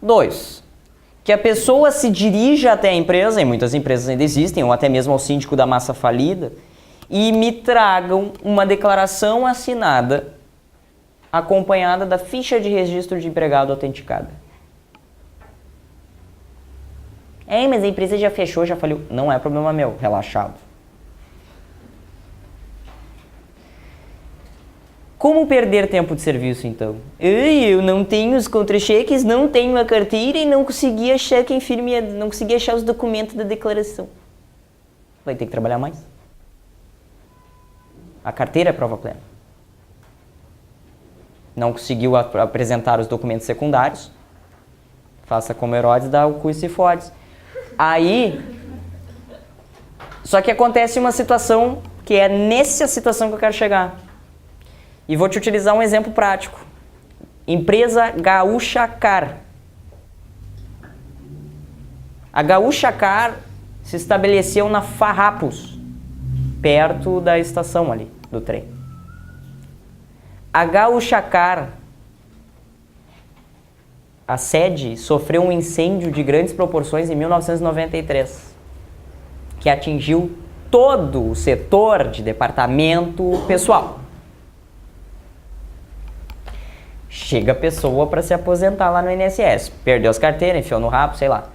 2, que a pessoa se dirija até a empresa, e muitas empresas ainda existem, ou até mesmo ao síndico da massa falida, e me tragam uma declaração assinada acompanhada da ficha de registro de empregado autenticada. Mas a empresa já fechou, já faliu. Não é problema meu, relaxado. Como perder tempo de serviço, então? Eu não tenho os contra-cheques, não tenho a carteira e não consegui achar quem firme, não consegui achar os documentos da declaração. Vai ter que trabalhar mais. A carteira é prova plena. Não conseguiu apresentar os documentos secundários. Faça como Herodes, dá o cu e se fode. Aí, só que acontece uma situação que é nessa situação que eu quero chegar. E vou te utilizar um exemplo prático. Empresa Gaúcha Car. A Gaúcha Car se estabeleceu na Farrapos, perto da estação ali, do trem. A Gaúcha Car, a sede, sofreu um incêndio de grandes proporções em 1993, que atingiu todo o setor de departamento pessoal. Chega a pessoa para se aposentar lá no INSS, perdeu as carteiras, enfiou no rabo, sei lá.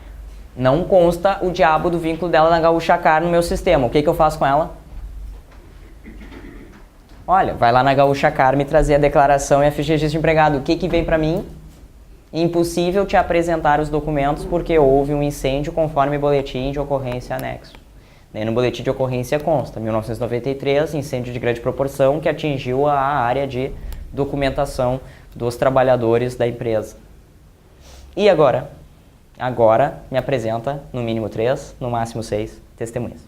Não consta o diabo do vínculo dela na Gaúcha Car no meu sistema. O que eu faço com ela? Olha, vai lá na Gaúcha Car me trazer a declaração e a ficha de registro de empregado. O que vem para mim? Impossível te apresentar os documentos porque houve um incêndio conforme boletim de ocorrência anexo. Daí no boletim de ocorrência consta, 1993, incêndio de grande proporção que atingiu a área de documentação dos trabalhadores da empresa. E agora? Agora me apresenta no mínimo 3, no máximo 6 testemunhas.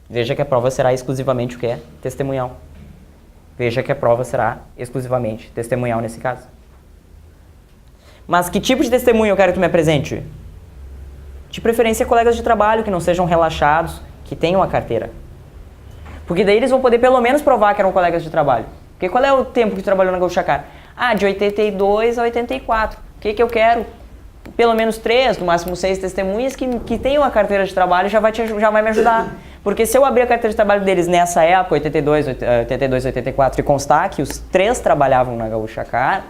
Veja que a prova será exclusivamente o que é testemunhal. Veja que a prova será exclusivamente testemunhal nesse caso. Mas que tipo de testemunho eu quero que tu me apresente? De preferência colegas de trabalho que não sejam relaxados, que tenham a carteira. Porque daí eles vão poder pelo menos provar que eram colegas de trabalho. Porque qual é o tempo que tu trabalhou na Gaúcha Car? De 82 a 84. O que eu quero? Pelo menos 3, no máximo 6 testemunhas que tenham a carteira de trabalho já vai me ajudar. Porque se eu abrir a carteira de trabalho deles nessa época, 82, 84, e constar que os 3 trabalhavam na Gaúcha Car,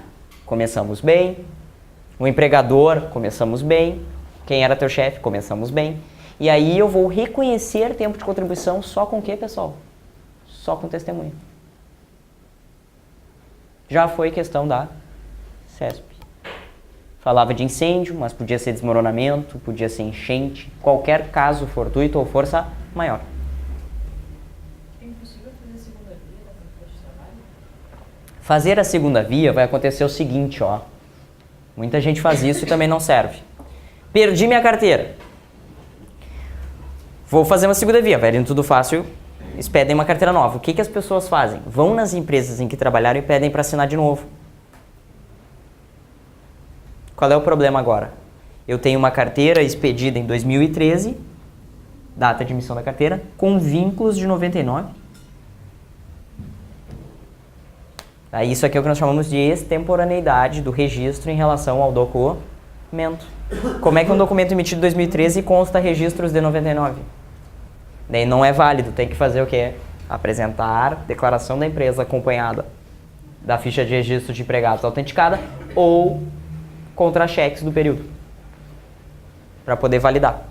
começamos bem. O empregador, começamos bem. Quem era teu chefe, começamos bem. E aí eu vou reconhecer tempo de contribuição só com o quê, pessoal? Só com testemunho. Já foi questão da CESP. Falava de incêndio, mas podia ser desmoronamento, podia ser enchente, qualquer caso fortuito ou força maior. É impossível fazer a segunda via da carteira de trabalho? Fazer a segunda via vai acontecer o seguinte, ó. Muita gente faz isso e também não serve. Perdi minha carteira. Vou fazer uma segunda via, velho, tudo fácil. Eles pedem uma carteira nova. O que as pessoas fazem? Vão nas empresas em que trabalharam e pedem para assinar de novo. Qual é o problema agora? Eu tenho uma carteira expedida em 2013, data de emissão da carteira, com vínculos de 99. Isso aqui é o que nós chamamos de extemporaneidade do registro em relação ao documento. Como é que um documento emitido em 2013 consta registros de 99? Daí não é válido, tem que fazer o quê? Apresentar declaração da empresa acompanhada da ficha de registro de empregados autenticada ou contra-cheques do período, para poder validar.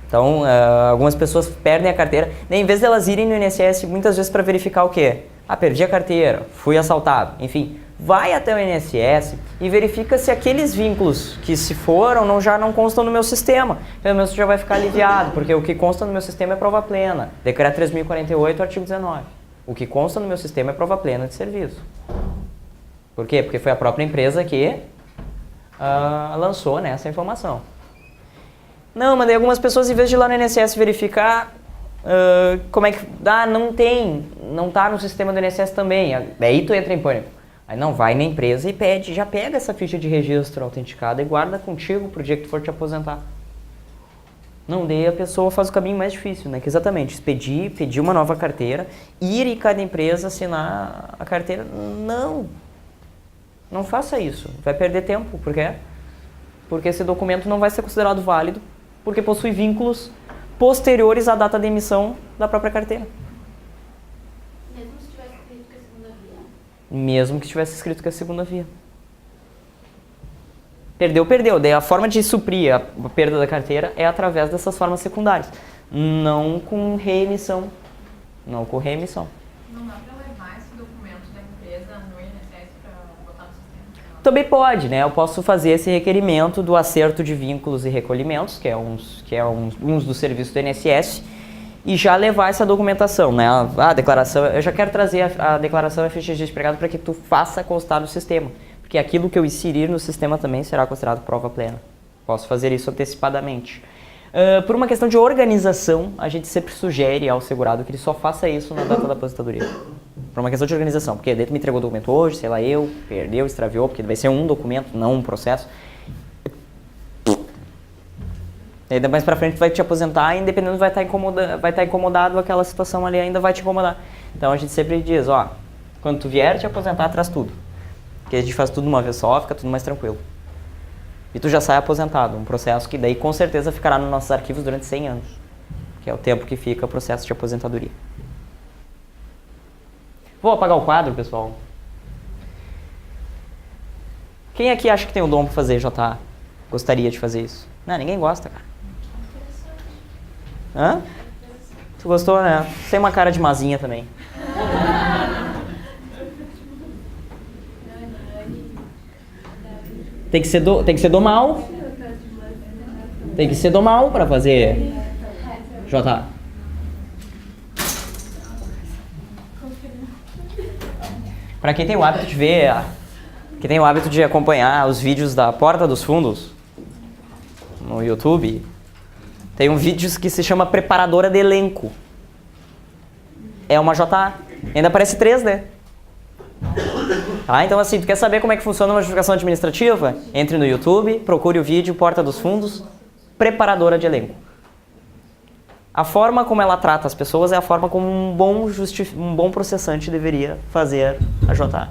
Então, algumas pessoas perdem a carteira, em vez de elas irem no INSS muitas vezes para verificar o quê? Perdi a carteira, fui assaltado, enfim, vai até o INSS e verifica se aqueles vínculos que se foram já não constam no meu sistema. Pelo menos você já vai ficar aliviado, porque o que consta no meu sistema é prova plena. Decreto 3.048, artigo 19. O que consta no meu sistema é prova plena de serviço. Por quê? Porque foi a própria empresa que lançou essa informação. Não, mas daí algumas pessoas, em vez de ir lá no INSS verificar, como é que... não tem, não está no sistema do INSS também. Daí tu entra em pânico. Aí não, vai na empresa e pede, já pega essa ficha de registro autenticada e guarda contigo pro dia que tu for te aposentar. Não, daí a pessoa faz o caminho mais difícil, né? Que exatamente, pedir uma nova carteira, ir em cada empresa assinar a carteira. Não. Não faça isso. Vai perder tempo. Por quê? Porque esse documento não vai ser considerado válido, porque possui vínculos posteriores à data de emissão da própria carteira. Mesmo se tivesse escrito que é segunda via? Mesmo que tivesse escrito que é segunda via. Perdeu, perdeu. Daí a forma de suprir a perda da carteira é através dessas formas secundárias. Não com reemissão. Não com reemissão. Não dá para levar esse documento da empresa no INSS para botar no sistema? Também pode, né? Eu posso fazer esse requerimento do acerto de vínculos e recolhimentos, que é uns dos serviços do INSS, e já levar essa documentação, né? A declaração, eu já quero trazer a declaração FGG de empregado para que tu faça constar no sistema, porque aquilo que eu inserir no sistema também será considerado prova plena. Posso fazer isso antecipadamente. Por uma questão de organização, a gente sempre sugere ao segurado que ele só faça isso na data da aposentadoria. Por uma questão de organização, porque daí tu me entregou o documento hoje, sei lá, perdeu, extraviou, porque vai ser um documento, não um processo. E aí mais pra frente tu vai te aposentar e independente vai estar incomodado, aquela situação ali ainda vai te incomodar. Então a gente sempre diz, ó, quando tu vier te aposentar, traz tudo. Porque a gente faz tudo de uma vez só, fica tudo mais tranquilo. E tu já sai aposentado, um processo que daí com certeza ficará nos nossos arquivos durante 100 anos, que é o tempo que fica o processo de aposentadoria. Vou apagar o quadro, pessoal. Quem aqui acha que tem o dom para fazer JA? Gostaria de fazer isso? Não, ninguém gosta, cara. Hã? Tu gostou, né? Tem uma cara de mazinha também. Tem que ser do mal. Tem que ser do mal para fazer JA. Para quem tem o hábito de ver, quem tem o hábito de acompanhar os vídeos da Porta dos Fundos no YouTube, tem um vídeo que se chama Preparadora de Elenco. É uma JA. Ainda aparece 3D. Tá? Então assim, tu quer saber como é que funciona uma justificação administrativa? Entre no YouTube, procure o vídeo Porta dos Fundos, Preparadora de Elenco. A forma como ela trata as pessoas é a forma como um bom processante deveria fazer a JA.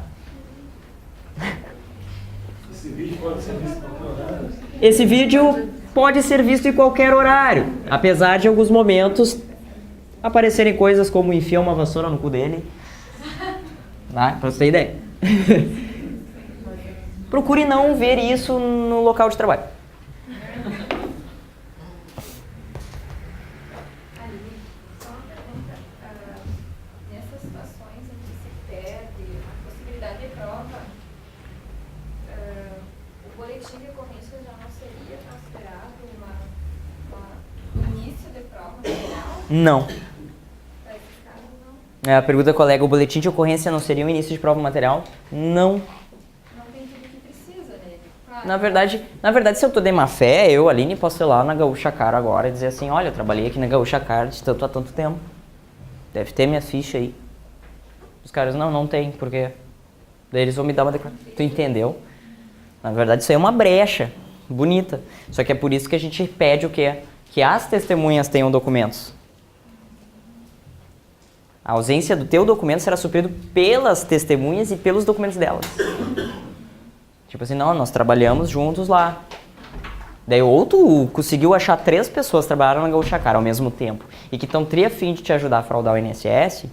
Esse vídeo pode ser visto em qualquer horário? Esse vídeo pode ser visto em qualquer horário, apesar de em alguns momentos aparecerem coisas como enfiar uma vassoura no cu dele. Tá? Pra você ter ideia. Procure não ver isso no local de trabalho. Nessas situações em que se perde a possibilidade de prova, o boletim de ocorrência já não seria considerado um início de prova geral? Não. Para esses casos, não. A pergunta, colega, o boletim de ocorrência não seria um início de prova material? Não. Não tem tudo que precisa nele. Claro. Na verdade, se eu tô de má fé, eu, Aline, posso ir lá na Gaúcha Car agora e dizer assim, olha, eu trabalhei aqui na Gaúcha Car de tanto a tanto tempo. Deve ter minha ficha aí. Os caras, não tem, por quê? Daí eles vão me dar uma declaração. Tu entendeu? Na verdade, isso aí é uma brecha bonita. Só que é por isso que a gente pede o quê? Que as testemunhas tenham documentos. A ausência do teu documento será suprido pelas testemunhas e pelos documentos delas. Tipo assim, não, nós trabalhamos juntos lá. Daí ou tu conseguiu achar 3 pessoas que trabalharam na Gaúcha Car ao mesmo tempo e que estão tri afim de te ajudar a fraudar o INSS,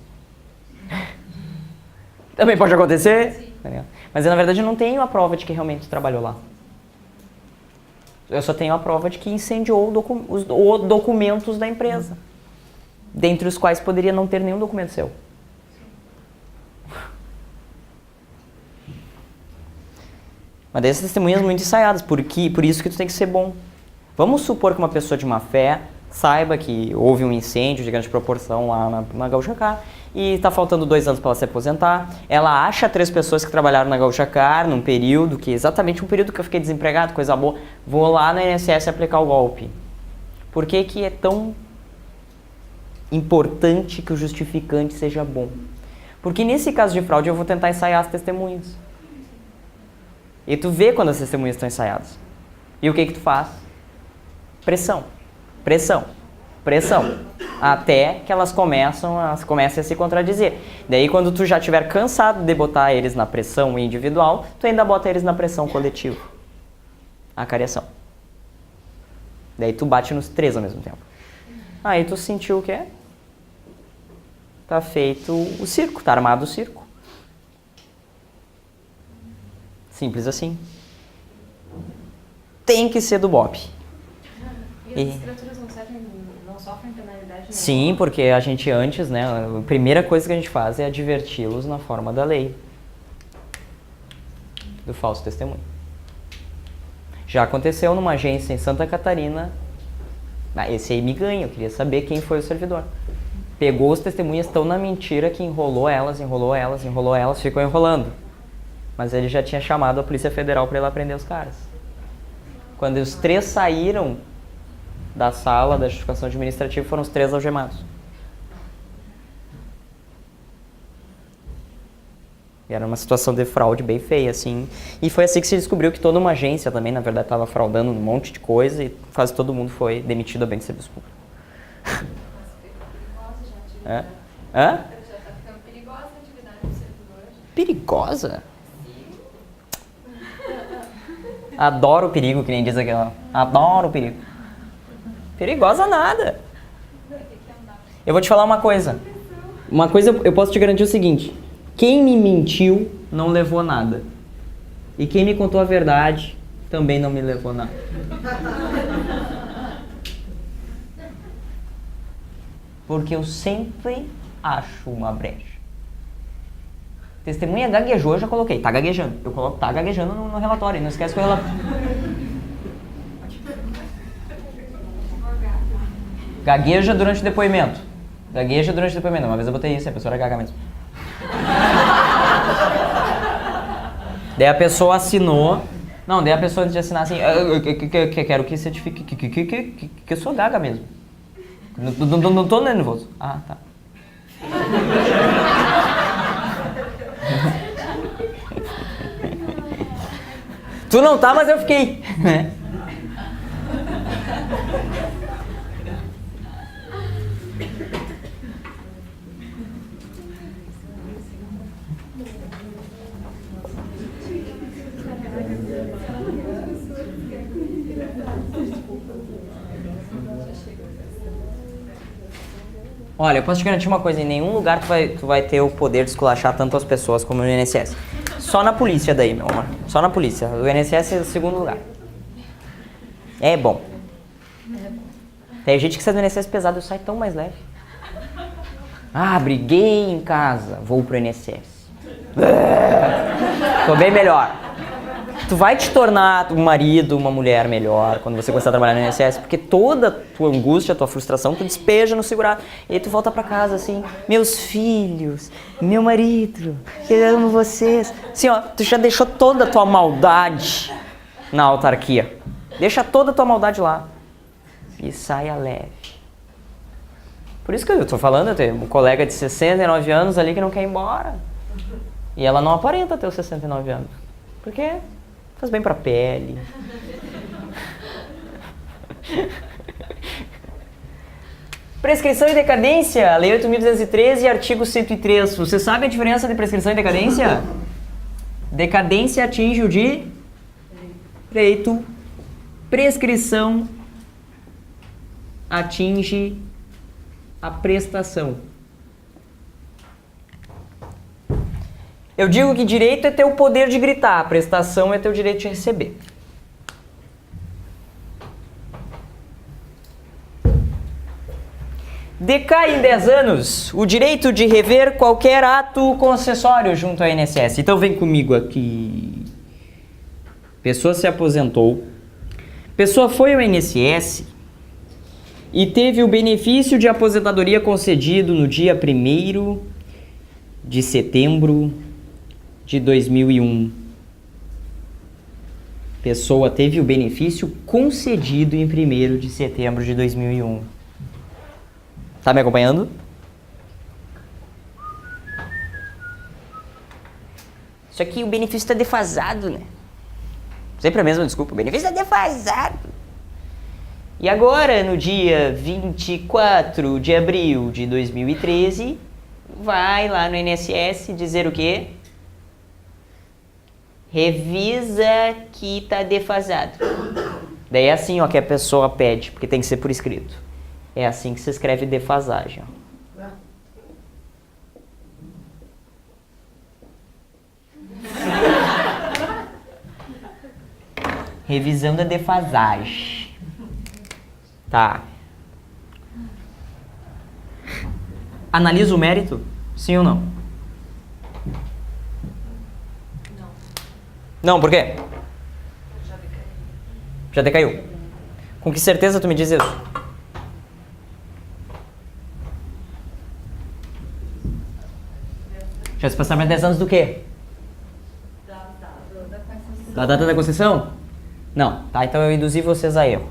também pode acontecer. Entendeu? Mas na verdade eu não tenho a prova de que realmente tu trabalhou lá. Eu só tenho a prova de que incendiou os documentos da empresa, dentre os quais poderia não ter nenhum documento seu. Mas dessas testemunhas muito ensaiadas, por isso que tu tem que ser bom. Vamos supor que uma pessoa de má fé saiba que houve um incêndio de grande proporção lá na Gaúcha Car e está faltando 2 anos para ela se aposentar. Ela acha 3 pessoas que trabalharam na Gaúcha Car num período, que é exatamente um período que eu fiquei desempregado, coisa boa. Vou lá na INSS aplicar o golpe. Por que que é tão importante que o justificante seja bom? Porque nesse caso de fraude eu vou tentar ensaiar as testemunhas. E tu vê quando as testemunhas estão ensaiadas. E o que tu faz? Pressão. Pressão. Pressão. Até que elas comecem a se contradizer. Daí, quando tu já estiver cansado de botar eles na pressão individual, tu ainda bota eles na pressão coletiva. A cariação. Daí tu bate nos 3 ao mesmo tempo. Aí tu sentiu o quê? Tá feito o circo, tá armado o circo. Simples assim. Tem que ser do BOP. E as criaturas não sofrem penalidade? Sim, porque a gente antes, né, a primeira coisa que a gente faz é adverti-los na forma da lei. Do falso testemunho. Já aconteceu numa agência em Santa Catarina. Esse aí me ganha, eu queria saber quem foi o servidor. Pegou os testemunhas tão na mentira que enrolou elas, ficou enrolando. Mas ele já tinha chamado a Polícia Federal para ir lá prender os caras. Quando os 3 saíram da sala da justificação administrativa, foram os 3 algemados. E era uma situação de fraude bem feia, assim. E foi assim que se descobriu que toda uma agência também, na verdade, estava fraudando um monte de coisa e quase todo mundo foi demitido a bem de serviço público. Já Hã? está ficando perigosa a atividade do servidor. Perigosa? Adoro o perigo, que nem diz aquela. Adoro o perigo. Perigosa nada. Eu vou te falar uma coisa. Uma coisa eu posso te garantir o seguinte. Quem me mentiu não levou nada. E quem me contou a verdade também não me levou nada. Porque eu sempre acho uma brecha. Testemunha gaguejou, eu já coloquei. Tá gaguejando. Eu coloco tá gaguejando no relatório. Não esquece que o relatório... Gagueja durante o depoimento. Gagueja durante o depoimento. Uma vez eu botei isso, a pessoa era gaga mesmo. Daí a pessoa assinou. Não, daí a pessoa antes de assinar assim, quero que certifique que eu sou gaga mesmo. Não tô nervoso. Ah, tá. Tu não tá, mas eu fiquei. Olha, eu posso te garantir uma coisa, em nenhum lugar tu vai ter o poder de esculachar tanto as pessoas como no INSS. Só na polícia daí, meu amor. Só na polícia. O INSS é o segundo lugar. É bom. Tem gente que sai do INSS pesado, eu saio tão mais leve. Ah, briguei em casa, vou pro INSS. Tô bem melhor. Tu vai te tornar um marido, uma mulher melhor quando você começar a trabalhar no INSS, porque toda a tua angústia, a tua frustração, tu despeja no segurado. E aí tu volta pra casa assim, meus filhos, meu marido, eu amo vocês. Assim, ó, tu já deixou toda a tua maldade na autarquia. Deixa toda a tua maldade lá. E saia leve. Por isso que eu tô falando, eu tenho um colega de 69 anos ali que não quer ir embora. E ela não aparenta ter os 69 anos. Por quê? Faz bem pra pele. Prescrição e decadência, Lei 8.213, artigo 103. Você sabe a diferença de prescrição e decadência? Decadência atinge o direito. Prescrição atinge a prestação. Eu digo que direito é ter o poder de gritar, prestação é ter o direito de receber. Decai em 10 anos o direito de rever qualquer ato concessório junto ao INSS. Então vem comigo aqui. Pessoa se aposentou. Pessoa foi ao INSS e teve o benefício de aposentadoria concedido no dia 1º de setembro de 2001. Pessoa teve o benefício concedido em 1º de setembro de 2001. Tá me acompanhando? Só que o benefício está defasado, né? Sempre a mesma desculpa. O benefício está defasado. E agora, no dia 24 de abril de 2013, vai lá no INSS dizer o quê? Revisa que tá defasado. Daí é assim, ó, que a pessoa pede, porque tem que ser por escrito. É assim que se escreve defasagem, ó. Revisão da defasagem. Tá. Analisa o mérito? Sim ou não? Não. Não, por quê? Já decaiu. Já decaiu. Com que certeza tu me diz isso? Já se passaram mais 10 anos do quê? Da concessão. Da data da concessão? Não. Tá, então eu induzi vocês a erro.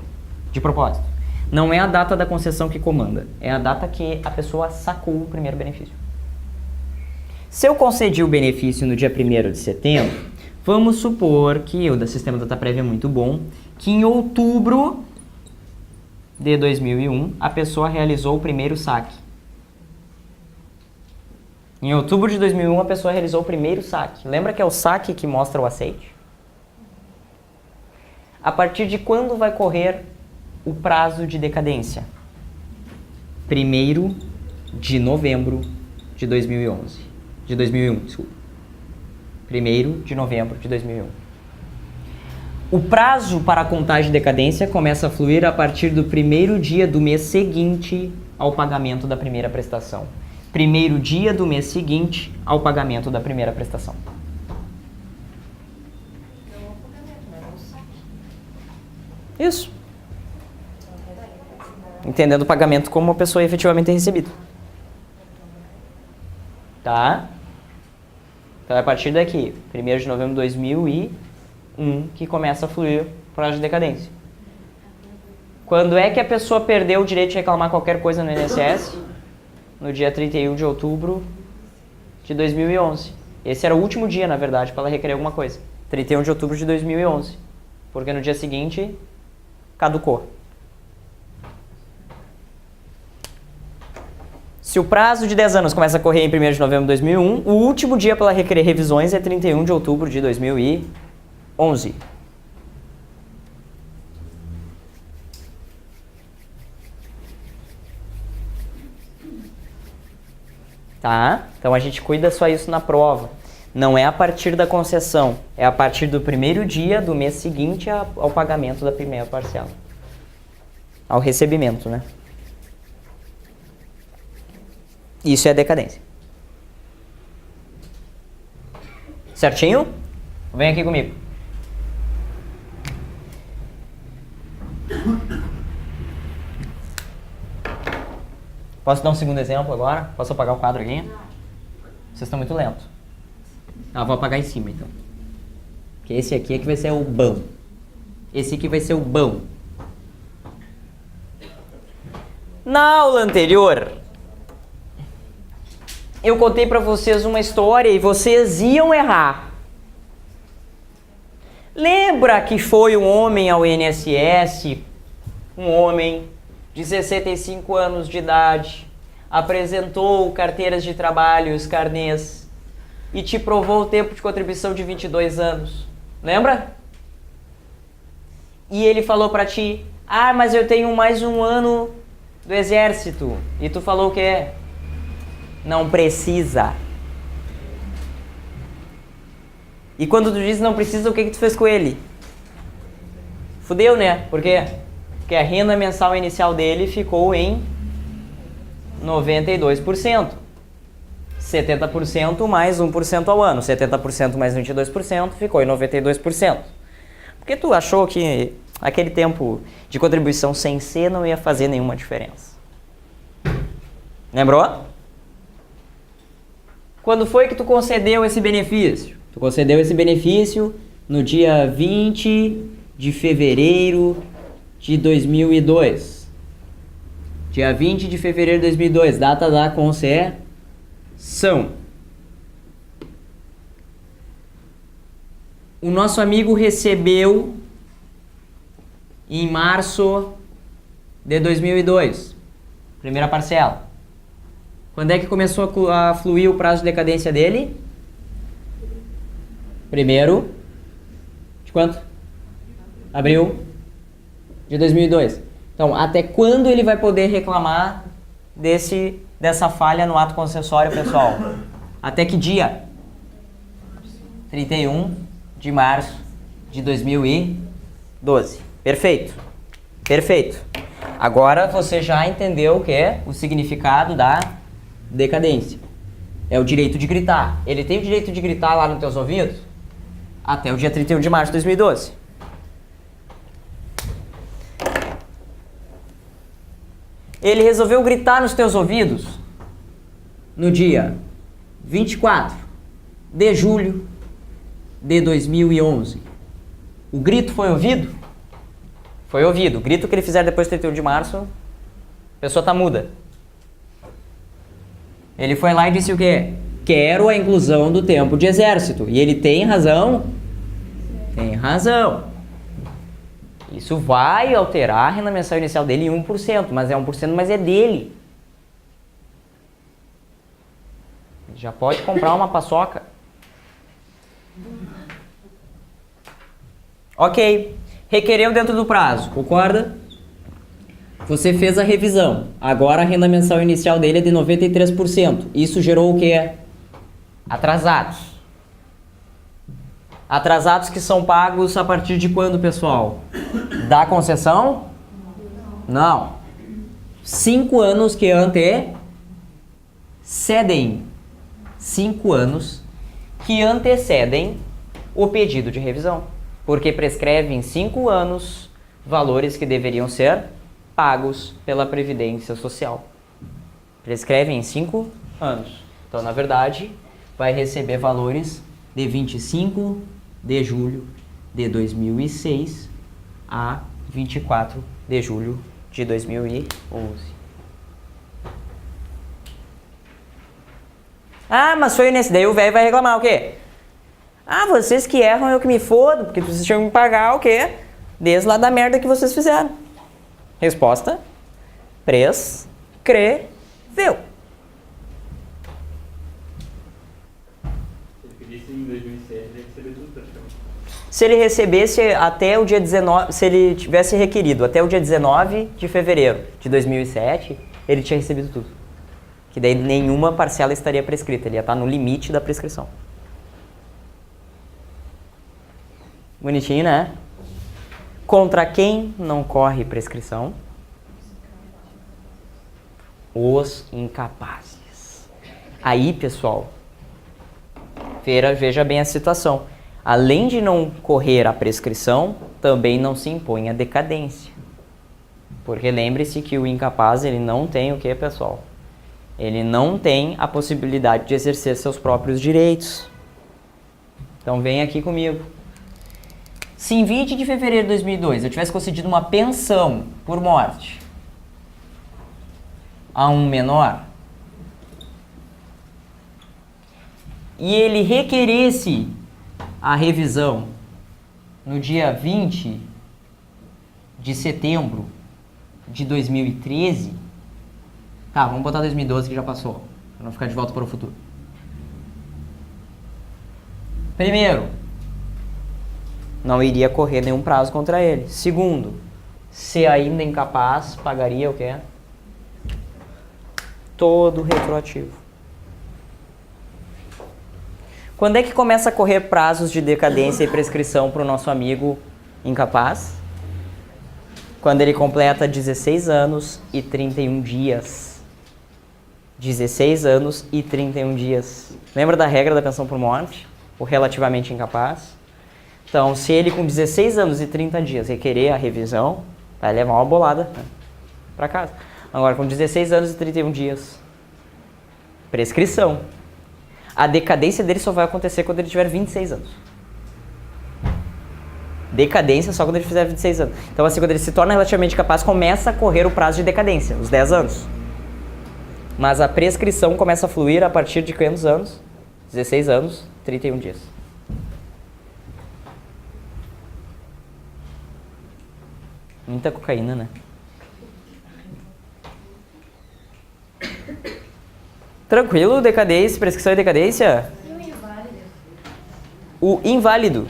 De propósito. Não é a data da concessão que comanda. É a data que a pessoa sacou o primeiro benefício. Se eu concedi o benefício no dia 1º de setembro, vamos supor que o da Sistema Dataprev é muito bom, que em outubro de 2001 a pessoa realizou o primeiro saque. Em outubro de 2001 a pessoa realizou o primeiro saque. Lembra que é o saque que mostra o aceite? A partir de quando vai correr o prazo de decadência? 1º de novembro de 2011. De 2001, desculpa. 1º de novembro de 2001. O prazo para a contagem de decadência começa a fluir a partir do 1º dia do mês seguinte ao pagamento da primeira prestação. 1º dia do mês seguinte ao pagamento da primeira prestação. Não é o pagamento, mas é o saque. Isso. Entendendo o pagamento como uma pessoa efetivamente recebida. Tá? Então é a partir daqui, 1º de novembro de 2001, que começa a fluir o prazo de decadência. Quando é que a pessoa perdeu o direito de reclamar qualquer coisa no INSS? No dia 31 de outubro de 2011. Esse era o último dia, na verdade, para ela requerer alguma coisa. 31 de outubro de 2011. Porque no dia seguinte, caducou. Se o prazo de 10 anos começa a correr em 1º de novembro de 2001, o último dia para ela requerer revisões é 31 de outubro de 2011. Tá? Então a gente cuida só isso na prova. Não é a partir da concessão, é a partir do 1º dia do mês seguinte ao pagamento da primeira parcela. Ao recebimento, né? Isso é decadência. Certinho? Vem aqui comigo. Posso dar um segundo exemplo agora? Posso apagar o quadro aqui? Vocês estão muito lentos. Ah, vou apagar em cima então. Porque esse aqui é que vai ser o bom. Esse aqui vai ser o bom. Na aula anterior, eu contei pra vocês uma história e vocês iam errar. Lembra que foi um homem ao INSS, um homem de 65 anos de idade, apresentou carteiras de trabalho, os carnês, e te provou o tempo de contribuição de 22 anos. Lembra? E ele falou pra ti, ah, mas eu tenho mais um ano do exército. E tu falou o quê? Não precisa. E quando tu disse não precisa, o que tu fez com ele? Fudeu, né? Por quê? Porque a renda mensal inicial dele ficou em 92%. 70% mais 1% ao ano. 70% mais 22% ficou em 92%. Porque tu achou que aquele tempo de contribuição sem ser não ia fazer nenhuma diferença. Lembrou? Quando foi que tu concedeu esse benefício? Tu concedeu esse benefício no dia 20 de fevereiro de 2002. Dia 20 de fevereiro de 2002, data da concessão. O nosso amigo recebeu em março de 2002. Primeira parcela. Quando é que começou a fluir o prazo de decadência dele? Primeiro de quanto? Abril de 2002. Então, até quando ele vai poder reclamar dessa falha no ato concessório, pessoal? Até que dia? 31 de março de 2012. Perfeito. Perfeito. Agora você já entendeu o que é o significado da decadência. É o direito de gritar. Ele tem o direito de gritar lá nos teus ouvidos até o dia 31 de março de 2012. Ele resolveu gritar nos teus ouvidos no dia 24 de julho de 2011. O grito foi ouvido? Foi ouvido. O grito que ele fizer depois de 31 de março, a pessoa tá muda. Ele foi lá e disse o quê? Quero a inclusão do tempo de exército. E ele tem razão? Tem razão. Isso vai alterar a renda mensal inicial dele em 1%, mas é 1%, mas é dele. Ele já pode comprar uma paçoca. Ok. Requereu dentro do prazo, concorda? Você fez a revisão. Agora a renda mensal inicial dele é de 93%. Isso gerou o quê? Atrasados. Atrasados que são pagos a partir de quando, pessoal? Da concessão? Não. 5 anos que antecedem. 5 anos que antecedem o pedido de revisão. Porque prescreve em 5 anos valores que deveriam ser pagos pela Previdência Social. Prescreve em 5 anos. Então, na verdade, vai receber valores de 25 de julho de 2006 a 24 de julho de 2011. Ah, mas foi nesse. Daí o velho vai reclamar o quê? Ah, vocês que erram, eu que me fodo, porque vocês tinham que me pagar o quê? Desde lá da merda que vocês fizeram. Resposta: prescreveu. Em 2007, ele recebeu tudo praticamente. Se ele recebesse até o dia 19, se ele tivesse requerido até o dia 19 de fevereiro de 2007, ele tinha recebido tudo. Que daí nenhuma parcela estaria prescrita, ele ia estar no limite da prescrição. Bonitinho, né? Contra quem não corre prescrição? Os incapazes. Aí, pessoal, veja bem a situação. Além de não correr a prescrição, também não se impõe a decadência. Porque lembre-se que o incapaz, ele não tem o que, pessoal? Ele não tem a possibilidade de exercer seus próprios direitos. Então vem aqui comigo. Se em 20 de fevereiro de 2002 eu tivesse concedido uma pensão por morte a um menor e ele requeresse a revisão no dia 20 de setembro de 2013, tá, vamos botar 2012 que já passou, para não ficar de volta para o futuro. Primeiro, não iria correr nenhum prazo contra ele. Segundo, se ainda incapaz, pagaria o quê? Todo retroativo. Quando é que começa a correr prazos de decadência e prescrição para o nosso amigo incapaz? Quando ele completa 16 anos e 31 dias. 16 anos e 31 dias. Lembra da regra da pensão por morte? O relativamente incapaz? Então, se ele com 16 anos e 30 dias requerer a revisão, vai levar uma bolada, né, para casa. Agora, com 16 anos e 31 dias, prescrição. A decadência dele só vai acontecer quando ele tiver 26 anos. Decadência só quando ele fizer 26 anos. Então, assim, quando ele se torna relativamente capaz, começa a correr o prazo de decadência, os 10 anos. Mas a prescrição começa a fluir a partir de quantos anos? 16 anos, 31 dias. Muita cocaína, né? Tranquilo, decadência, prescrição e decadência? E o inválido? O inválido.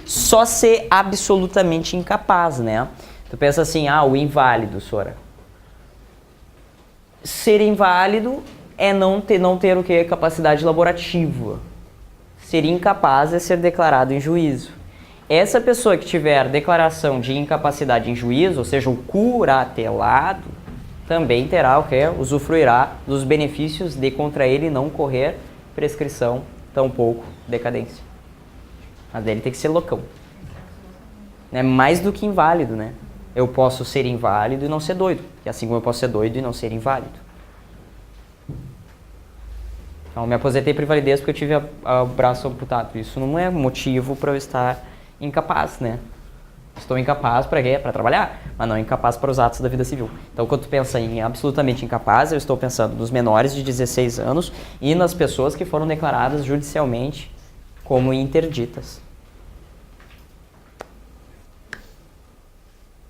Só ser absolutamente incapaz, né? Tu pensa assim, o inválido, Sora. Ser inválido é não ter o quê? Capacidade laborativa. Ser incapaz é ser declarado em juízo. Essa pessoa que tiver declaração de incapacidade em juízo, ou seja, o curatelado, também terá o quê? Usufruirá dos benefícios de contra ele não correr prescrição, tampouco decadência. Mas dele tem que ser loucão. É mais do que inválido, né? Eu posso ser inválido e não ser doido. E assim como eu posso ser doido e não ser inválido. Então, me aposentei por invalidez porque eu tive o braço amputado. Isso não é motivo para eu estar incapaz, né? Estou incapaz para quê? Para trabalhar, mas não incapaz para os atos da vida civil. Então, quando tu pensa em absolutamente incapaz, eu estou pensando nos menores de 16 anos e nas pessoas que foram declaradas judicialmente como interditas.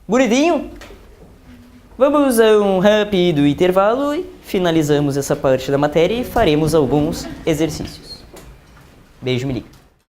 Bonitinho? Vamos a um rápido intervalo e finalizamos essa parte da matéria e faremos alguns exercícios. Beijo, me liga.